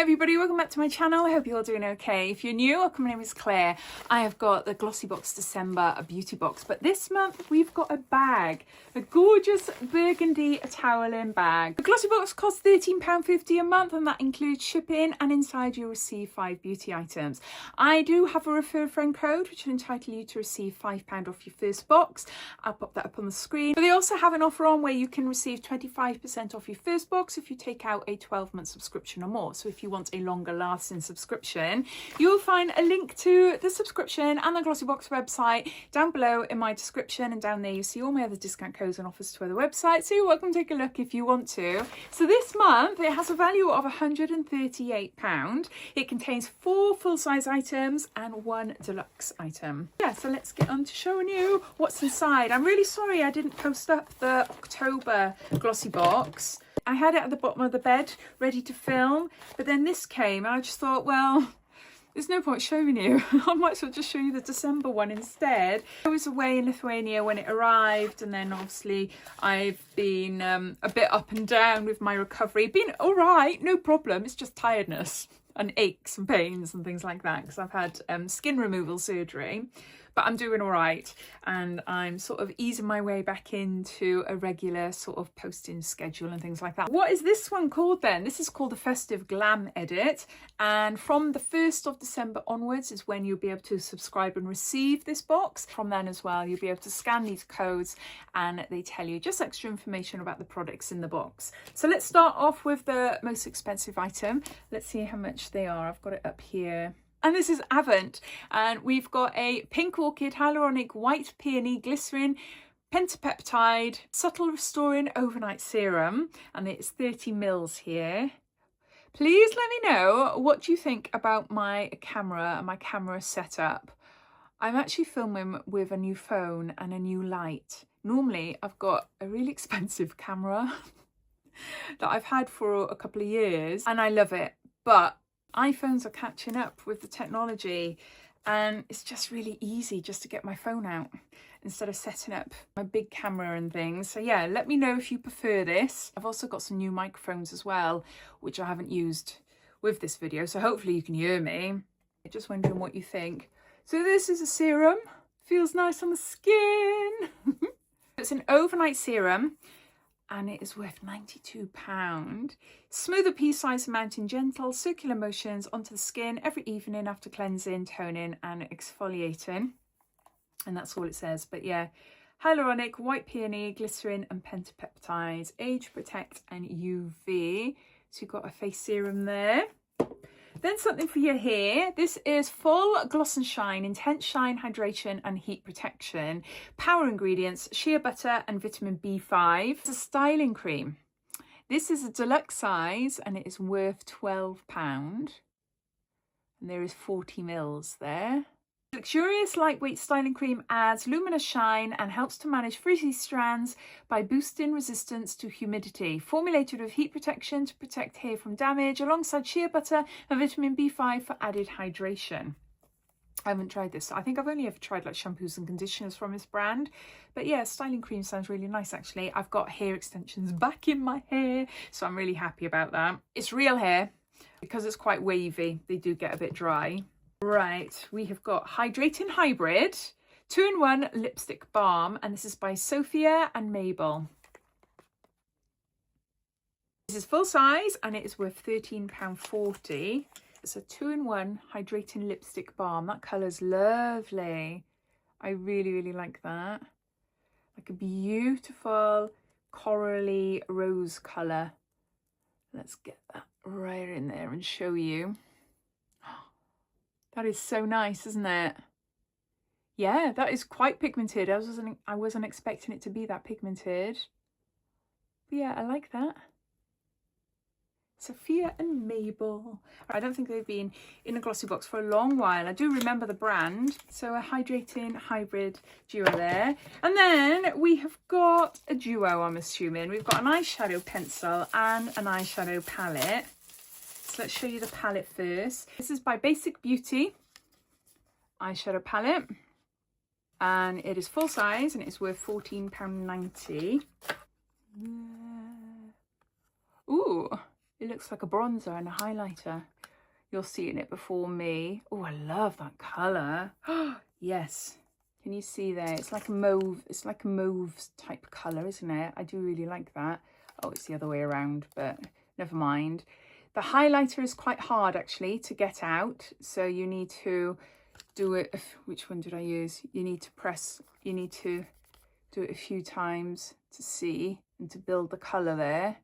Hi everybody, welcome back to my channel. I hope you're all doing okay. If you're new, welcome, my name is Claire. I have got the Glossybox December, a beauty box, but this month we've got a bag, a gorgeous burgundy toweling bag. The Glossybox costs £13.50 a month and that includes shipping, and inside you'll receive 5 beauty items. I do have a refer a friend code which will entitle you to receive £5 off your first box. I'll pop that up on the screen. But they also have an offer on where you can receive 25% off your first box if you take out a 12-month subscription or more. So if you want a longer lasting subscription, you'll find a link to the subscription and the Glossybox website down below in my description, and down there you see all my other discount codes and offers to other websites, so you're welcome to take a look if you want to. So this month it has a value of £138. It contains 4 full-size items and 1 deluxe item. Yeah, so let's get on to showing you what's inside. I'm really sorry I didn't post up the October Glossybox. I had it at the bottom of the bed ready to film, but then this came and I just thought, well, there's no point showing you. I might as well just show you the December one instead. I was away in Lithuania when it arrived, and then obviously I've been a bit up and down with my recovery. Been all right, no problem. It's just tiredness and aches and pains and things like that because I've had skin removal surgery. But I'm doing all right, and I'm sort of easing my way back into a regular sort of posting schedule and things like that. What is this one called then? This is called the Festive Glam Edit, and from the 1st of December onwards is when you'll be able to subscribe and receive this box. From then as well, you'll be able to scan these codes and they tell you just extra information about the products in the box. So let's start off with the most expensive item. Let's see how much they are. I've got it up here. And this is Avant, and we've got a Pink Orchid Hyaluronic White Peony Glycerin Pentapeptide Subtle Restoring Overnight Serum, and it's 30 mils here. Please let me know what you think about my camera and my camera setup. I'm actually filming with a new phone and a new light. Normally I've got a really expensive camera that I've had for a couple of years and I love it, but iPhones are catching up with the technology, and it's just really easy just to get my phone out instead of setting up my big camera and things. So yeah, let me know if you prefer this. I've also got some new microphones as well, which I haven't used with this video, so hopefully you can hear me. Just wondering what you think. So this is a serum, feels nice on the skin. It's an overnight serum, and it is worth £92. Smoother pea-sized amount in gentle circular motions onto the skin every evening after cleansing, toning and exfoliating. And that's all it says. But yeah, hyaluronic, white peony, glycerin and pentapeptides, age, protect and UV. So you've got a face serum there. Then something for your hair. This is Full Gloss and Shine, Intense Shine, Hydration and Heat Protection. Power ingredients, shea butter and vitamin B5. It's a styling cream. This is a deluxe size and it is worth £12. And there is 40 mils there. Luxurious lightweight styling cream adds luminous shine and helps to manage frizzy strands by boosting resistance to humidity. Formulated with heat protection to protect hair from damage, alongside shea butter and vitamin B5 for added hydration. I haven't tried this. I think I've only ever tried like shampoos and conditioners from this brand. But yeah, styling cream sounds really nice actually. I've got hair extensions back in my hair, so I'm really happy about that. It's real hair. Because it's quite wavy, they do get a bit dry. Right, we have got Hydrating Hybrid 2-in-1 Lipstick Balm, and this is by Sophia and Mabel. This is full size and it is worth £13.40. It's a 2-in-1 Hydrating Lipstick Balm. That colour's lovely. I really, really like that. Like a beautiful corally rose colour. Let's get that right in there and show you. That is so nice, isn't it? Yeah, that is quite pigmented. I wasn't expecting it to be that pigmented. But yeah, I like that. Sophia and Mabel. I don't think they've been in a Glossybox for a long while. I do remember the brand. So a Hydrating Hybrid duo there. And then we have got a duo, I'm assuming. We've got an eyeshadow pencil and an eyeshadow palette. So let's show you the palette first. This is by Basic Beauty eyeshadow palette, and it is full size and it's worth £14.90. Ooh, It looks like a bronzer and a highlighter. You're seeing it before me. Oh, I love that colour. Yes. Can you see there? It's like a mauve. It's like a mauve type colour, isn't it? I do really like that. Oh, it's the other way around, but never mind. The highlighter is quite hard actually to get out. So you need to do it. Which one did I use? You need to press, you need to do it a few times to see and to build the colour there.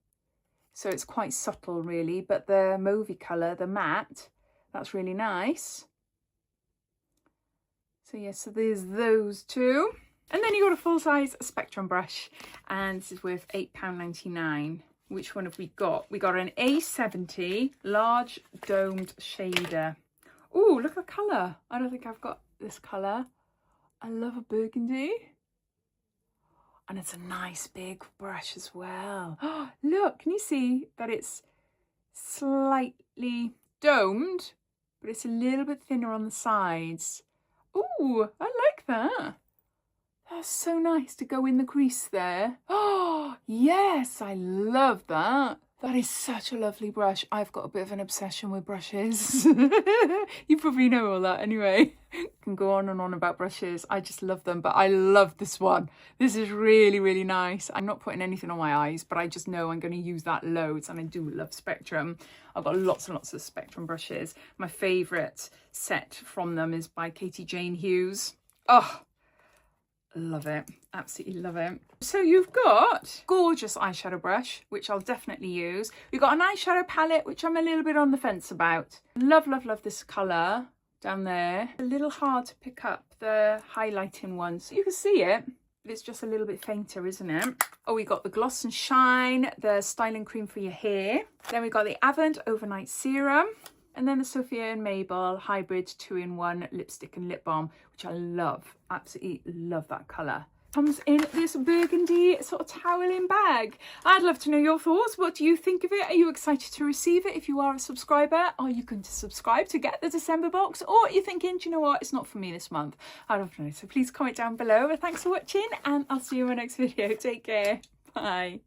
So it's quite subtle really, but the mauvey colour, the matte, that's really nice. So yeah, so there's those two. And then you got a full-size spectrum brush, and this is worth £8.99. Which one have we got? We got an A70 large domed shader. Oh, look at the colour. I don't think I've got this colour. I love a burgundy. And it's a nice big brush as well. Oh, look, can you see that it's slightly domed, but it's a little bit thinner on the sides. Oh, I like that. That's so nice to go in the crease there. Oh, yes, I love that. That is such a lovely brush. I've got a bit of an obsession with brushes. You probably know all that anyway. Can go on and on about brushes. I just love them, but I love this one. This is really, really nice. I'm not putting anything on my eyes, but I just know I'm going to use that loads, and I do love Spectrum. I've got lots and lots of Spectrum brushes. My favourite set from them is by Katie Jane Hughes. Oh, love it. Absolutely love it. So you've got gorgeous eyeshadow brush, which I'll definitely use. We've got an eyeshadow palette, which I'm a little bit on the fence about. Love, love, love this colour down there. A little hard to pick up the highlighting one, so you can see it, but it's just a little bit fainter, isn't it? Oh, we got the Gloss and Shine, the styling cream for your hair. Then we got the Avant Overnight Serum. And then the Sophia and Mabel Hybrid 2-in-1 lipstick and lip balm, which I love. Absolutely love that colour. Comes in this burgundy sort of toweling bag. I'd love to know your thoughts. What do you think of it? Are you excited to receive it? If you are a subscriber, are you going to subscribe to get the December box? Or are you thinking, do you know what? It's not for me this month. I'd love to know. So please comment down below. Thanks for watching, and I'll see you in my next video. Take care. Bye.